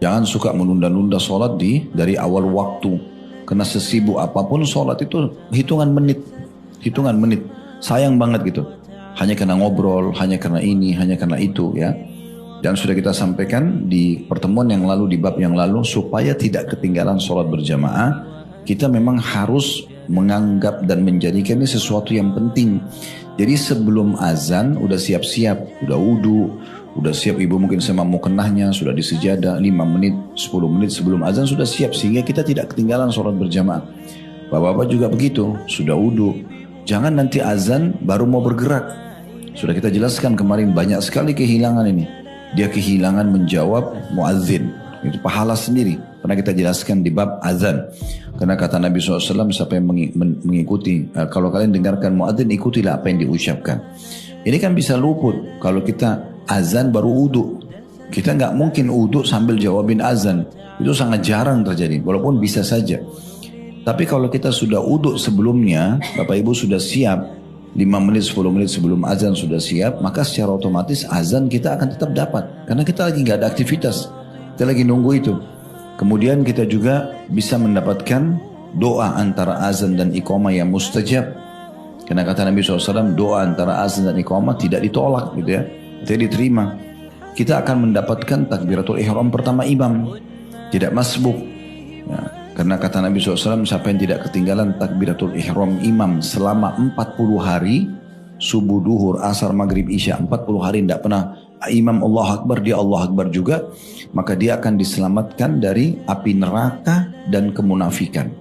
Jangan suka menunda-nunda sholat dari awal waktu. Karena sesibuk apapun sholat itu hitungan menit. Hitungan menit. Sayang banget gitu. Hanya karena ngobrol, hanya karena ini, hanya karena itu ya. Dan sudah kita sampaikan di pertemuan yang lalu, di bab yang lalu, supaya tidak ketinggalan sholat berjamaah, kita memang harus menganggap dan menjadikan ini sesuatu yang penting. Jadi sebelum azan udah siap-siap, udah wudu, udah siap ibu mungkin sama mau kenahnya, sudah di sejadah 5 menit, 10 menit sebelum azan sudah siap sehingga kita tidak ketinggalan sholat berjamaah. Bapak-bapak juga begitu, sudah wudu. Jangan nanti azan baru mau bergerak. Sudah kita jelaskan kemarin banyak sekali kehilangan ini. Dia kehilangan menjawab muadzin. Itu pahala sendiri. Pernah kita jelaskan di bab azan. Karena kata Nabi SAW, siapa yang mengikuti, kalau kalian dengarkan muadzin, ikutilah apa yang diucapkan. Ini kan bisa luput kalau kita azan baru wudu. Kita nggak mungkin wudu sambil jawabin azan. Itu sangat jarang terjadi, walaupun bisa saja. Tapi kalau kita sudah wudu sebelumnya, Bapak Ibu sudah siap, 5 menit, 10 menit sebelum azan sudah siap, maka secara otomatis azan kita akan tetap dapat. Karena kita lagi nggak ada aktivitas, kita lagi nunggu itu. Kemudian kita juga bisa mendapatkan doa antara azan dan iqamah yang mustajab. Karena kata Nabi SAW, doa antara azan dan iqamah tidak ditolak gitu ya, tidak diterima. Kita akan mendapatkan takbiratul ihram pertama imam, tidak masbuk. Ya, karena kata Nabi SAW, siapa yang tidak ketinggalan takbiratul ihram imam selama 40 hari, subuh, duhur, asar, maghrib, isya, 40 hari tidak pernah imam Allah Akbar, dia Allah Akbar juga, maka dia akan diselamatkan dari api neraka dan kemunafikan.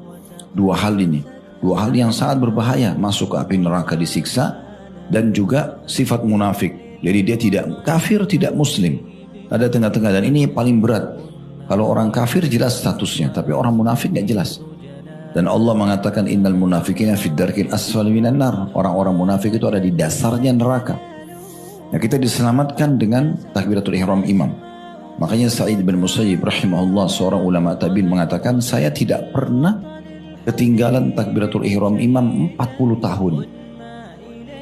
Dua hal ini, dua hal yang sangat berbahaya, masuk ke api neraka disiksa, dan juga sifat munafik. Jadi dia tidak kafir, tidak muslim, ada tengah-tengah, dan ini paling berat. Kalau orang kafir jelas statusnya, tapi orang munafik nggak jelas. Dan Allah mengatakan innal munafikina fid darkil asfali minan nar. Orang-orang munafik itu ada di dasarnya neraka. Nah, kita diselamatkan dengan takbiratul ihram imam. Makanya Sa'id bin Musayyib rahimahullah, seorang ulama tabi'in, mengatakan saya tidak pernah ketinggalan takbiratul ihram imam 40 tahun.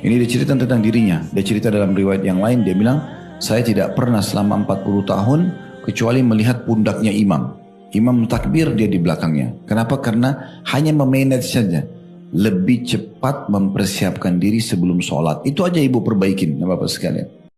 Ini dia cerita tentang dirinya. Dia cerita dalam riwayat yang lain, dia bilang saya tidak pernah selama 40 tahun kecuali melihat pundaknya imam. Imam takbir, dia di belakangnya. Kenapa? Karena hanya memanage saja. Lebih cepat mempersiapkan diri sebelum sholat. Itu aja ibu perbaikin, Bapak sekalian.